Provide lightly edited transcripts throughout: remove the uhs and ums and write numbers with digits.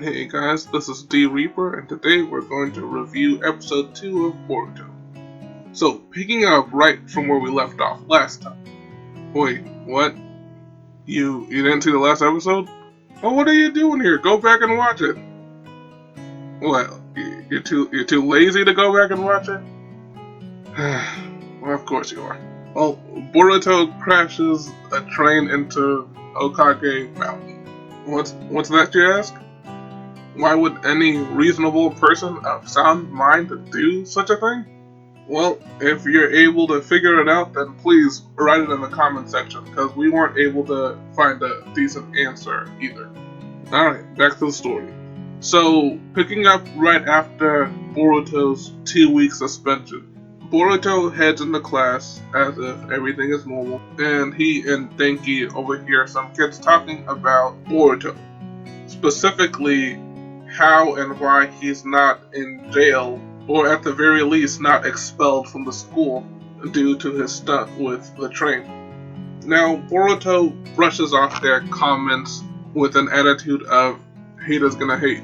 Hey guys, this is D Reaper, and today we're going to review episode 2 of Boruto. So, picking up right from where we left off last time. Wait, what? You didn't see the last episode? Oh, what are you doing here? Go back and watch it. Well, you're too lazy to go back and watch it? Well, of course you are. Well, Boruto crashes a train into Hokage Mountain. What's that, you ask? Why would any reasonable person of sound mind do such a thing? Well, if you're able to figure it out, then please write it in the comment section, because we weren't able to find a decent answer either. Alright, back to the story. So, picking up right after Boruto's 2-week suspension, Boruto heads into class as if everything is normal, and he and Denki overhear some kids talking about Boruto. Specifically, how and why he's not in jail, or at the very least not expelled from the school due to his stunt with the train. Now, Boruto brushes off their comments with an attitude of haters gonna hate.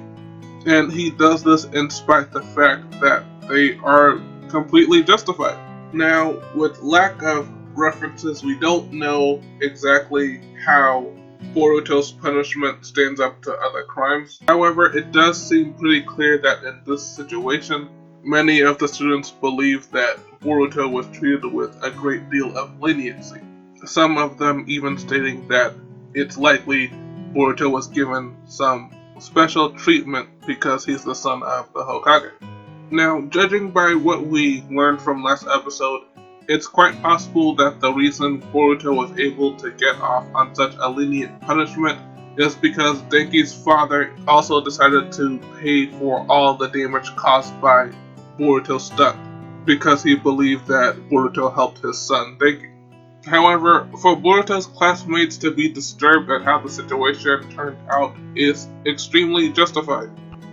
And he does this in spite the fact that they are completely justified. Now, with lack of references, we don't know exactly how Boruto's punishment stands up to other crimes. However, it does seem pretty clear that in this situation, many of the students believe that Boruto was treated with a great deal of leniency. Some of them even stating that it's likely Boruto was given some special treatment because he's the son of the Hokage. Now, judging by what we learned from last episode, it's quite possible that the reason Boruto was able to get off on such a lenient punishment is because Denki's father also decided to pay for all the damage caused by Boruto's stunt, because he believed that Boruto helped his son Denki. However, for Boruto's classmates to be disturbed at how the situation turned out is extremely justified.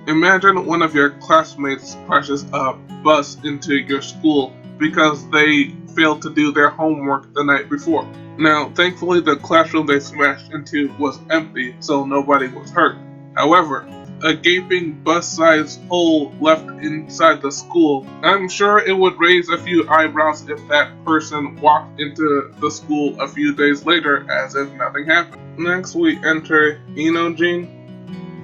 Imagine one of your classmates crashes a bus into your school because they failed to do their homework the night before. Now, thankfully the classroom they smashed into was empty, so nobody was hurt. However, a gaping bus-sized hole left inside the school, I'm sure it would raise a few eyebrows if that person walked into the school a few days later as if nothing happened. Next we enter Inojin.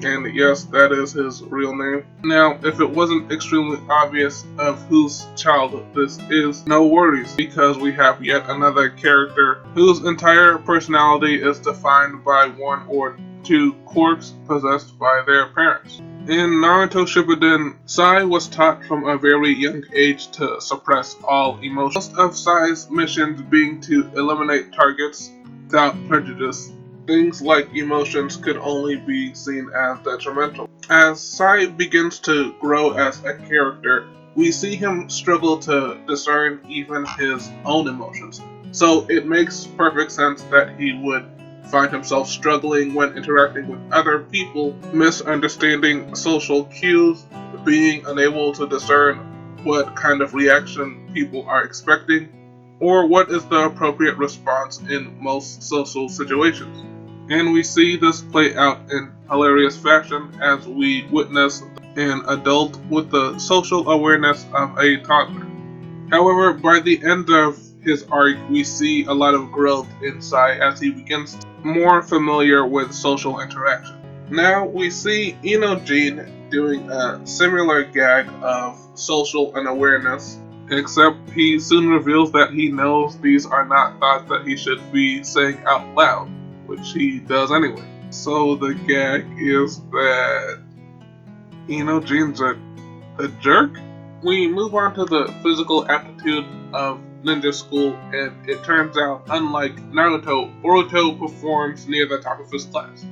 And yes, that is his real name. Now, if it wasn't extremely obvious of whose child this is, no worries, because we have yet another character whose entire personality is defined by one or two quirks possessed by their parents. In Naruto Shippuden, Sai was taught from a very young age to suppress all emotions. Most of Sai's missions being to eliminate targets without prejudice. Things like emotions could only be seen as detrimental. As Sai begins to grow as a character, we see him struggle to discern even his own emotions. So it makes perfect sense that he would find himself struggling when interacting with other people, misunderstanding social cues, being unable to discern what kind of reaction people are expecting, or what is the appropriate response in most social situations. And we see this play out in hilarious fashion as we witness an adult with the social awareness of a toddler. However, by the end of his arc, we see a lot of growth in Sai as he begins to be more familiar with social interaction. Now we see Inojin doing a similar gag of social unawareness, except he soon reveals that he knows these are not thoughts that he should be saying out loud, which he does anyway. So the gag is that Inojin's a jerk? We move on to the physical aptitude of ninja school, and it turns out, unlike Naruto, Boruto performs near the top of his class.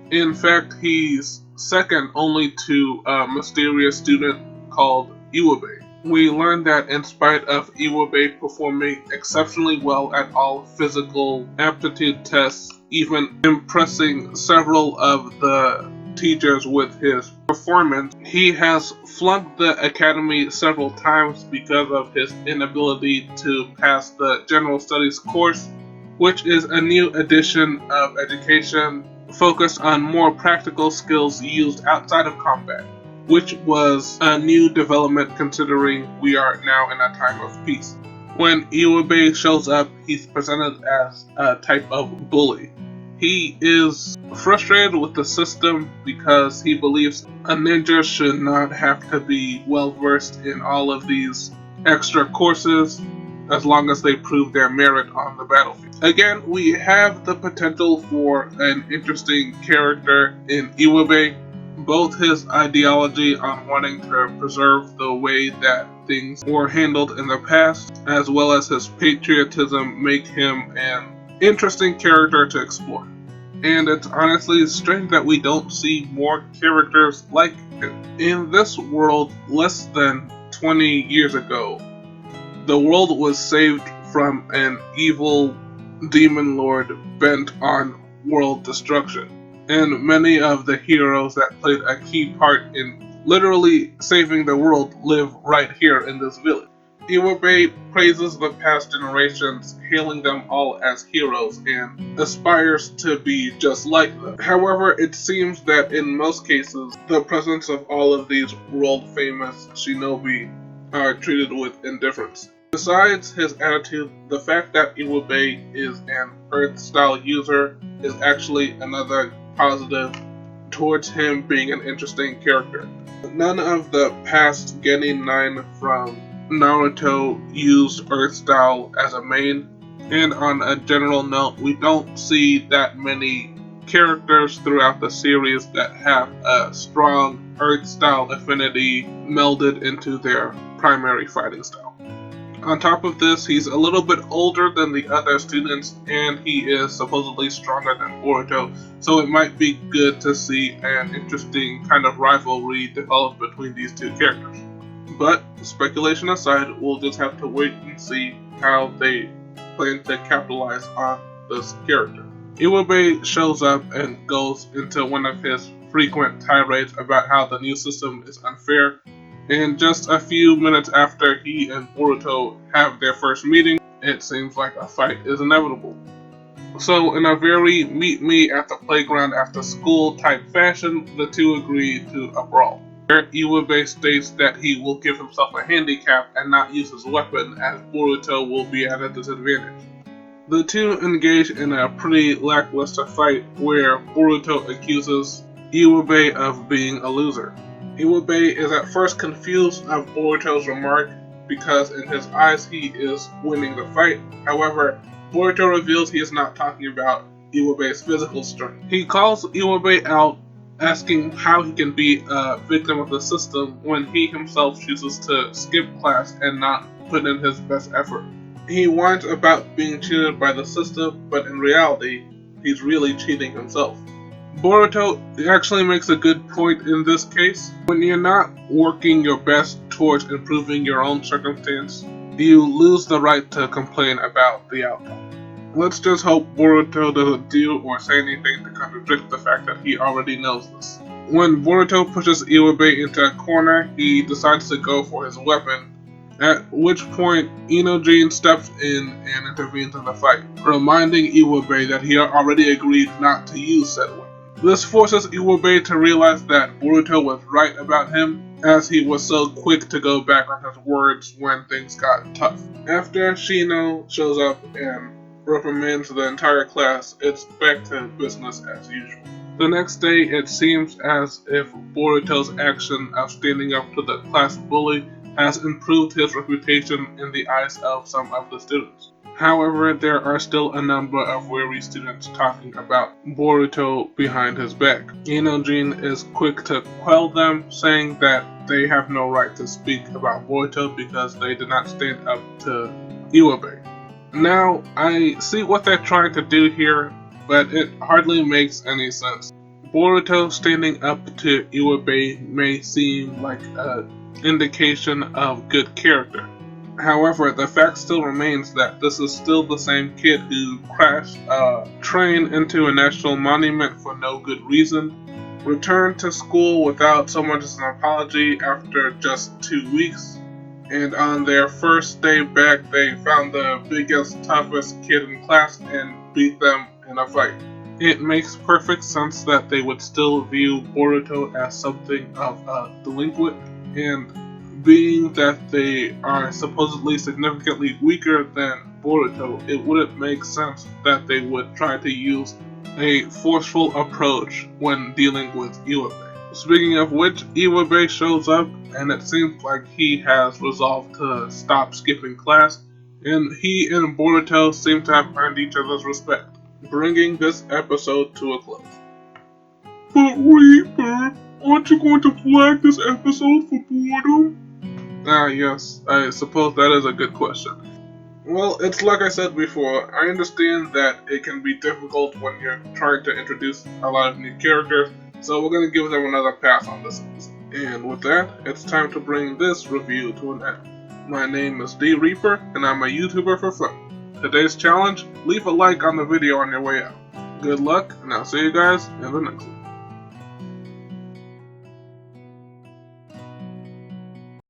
In fact, he's second only to a mysterious student called Iwabe. We learn that in spite of Iwabe performing exceptionally well at all physical aptitude tests, even impressing several of the teachers with his performance, he has flunked the academy several times because of his inability to pass the general studies course, which is a new edition of education focused on more practical skills used outside of combat, which was a new development considering we are now in a time of peace. When Iwabe shows up, he's presented as a type of bully. He is frustrated with the system because he believes a ninja should not have to be well versed in all of these extra courses as long as they prove their merit on the battlefield. Again, we have the potential for an interesting character in Iwabe. Both his ideology on wanting to preserve the way that things were handled in the past, as well as his patriotism, make him an interesting character to explore. And it's honestly strange that we don't see more characters like him. In this world, less than 20 years ago, the world was saved from an evil demon lord bent on world destruction. And many of the heroes that played a key part in literally saving the world live right here in this village. Iwabe praises the past generations, hailing them all as heroes, and aspires to be just like them. However, it seems that in most cases, the presence of all of these world-famous shinobi are treated with indifference. Besides his attitude, the fact that Iwabe is an Earth-style user is actually another positive towards him being an interesting character. None of the past Genin 9 from Naruto used Earth-style as a main, and on a general note, we don't see that many characters throughout the series that have a strong Earth-style affinity melded into their primary fighting style. On top of this, he's a little bit older than the other students, and he is supposedly stronger than Boruto, so it might be good to see an interesting kind of rivalry develop between these two characters. But, speculation aside, we'll just have to wait and see how they plan to capitalize on this character. Iwabe shows up and goes into one of his frequent tirades about how the new system is unfair, and just a few minutes after he and Boruto have their first meeting, it seems like a fight is inevitable. So in a very meet me at the playground after school type fashion, the two agree to a brawl. Iwabe states that he will give himself a handicap and not use his weapon, as Boruto will be at a disadvantage. The two engage in a pretty lackluster fight where Boruto accuses Iwabe of being a loser. Iwabe is at first confused of Boruto's remark because in his eyes he is winning the fight. However, Boruto reveals he is not talking about Iwabe's physical strength. He calls Iwabe out, asking how he can be a victim of the system when he himself chooses to skip class and not put in his best effort. He whines about being cheated by the system, but in reality, he's really cheating himself. Boruto actually makes a good point in this case. When you're not working your best towards improving your own circumstance, you lose the right to complain about the outcome. Let's just hope Boruto doesn't do or say anything to contradict the fact that he already knows this. When Boruto pushes Iwabe into a corner, he decides to go for his weapon, at which point Inojin steps in and intervenes in the fight, reminding Iwabe that he already agreed not to use said weapon. This forces Iwabe to realize that Boruto was right about him, as he was so quick to go back on his words when things got tough. After Shino shows up and reprimands the entire class, it's back to business as usual. The next day, it seems as if Boruto's action of standing up to the class bully has improved his reputation in the eyes of some of the students. However, there are still a number of wary students talking about Boruto behind his back. Inojin is quick to quell them, saying that they have no right to speak about Boruto because they did not stand up to Iwabe. Now, I see what they're trying to do here, but it hardly makes any sense. Boruto standing up to Iwabe may seem like an indication of good character. However, the fact still remains that this is still the same kid who crashed a train into a national monument for no good reason, returned to school without so much as an apology after just 2 weeks, and on their first day back they found the biggest, toughest kid in class and beat them in a fight. it makes perfect sense that they would still view Boruto as something of a delinquent, and being that they are supposedly significantly weaker than Boruto, it wouldn't make sense that they would try to use a forceful approach when dealing with Iwabe. Speaking of which, Iwabe shows up, and it seems like he has resolved to stop skipping class, and he and Boruto seem to have earned each other's respect, bringing this episode to a close. But Reaper, aren't you going to flag this episode for boredom? Yes, I suppose that is a good question. Well, it's like I said before, I understand that it can be difficult when you're trying to introduce a lot of new characters, so we're going to give them another pass on this episode. And with that, it's time to bring this review to an end. My name is Riiiiiight, and I'm a YouTuber for fun. Today's challenge, leave a like on the video on your way out. Good luck, and I'll see you guys in the next one.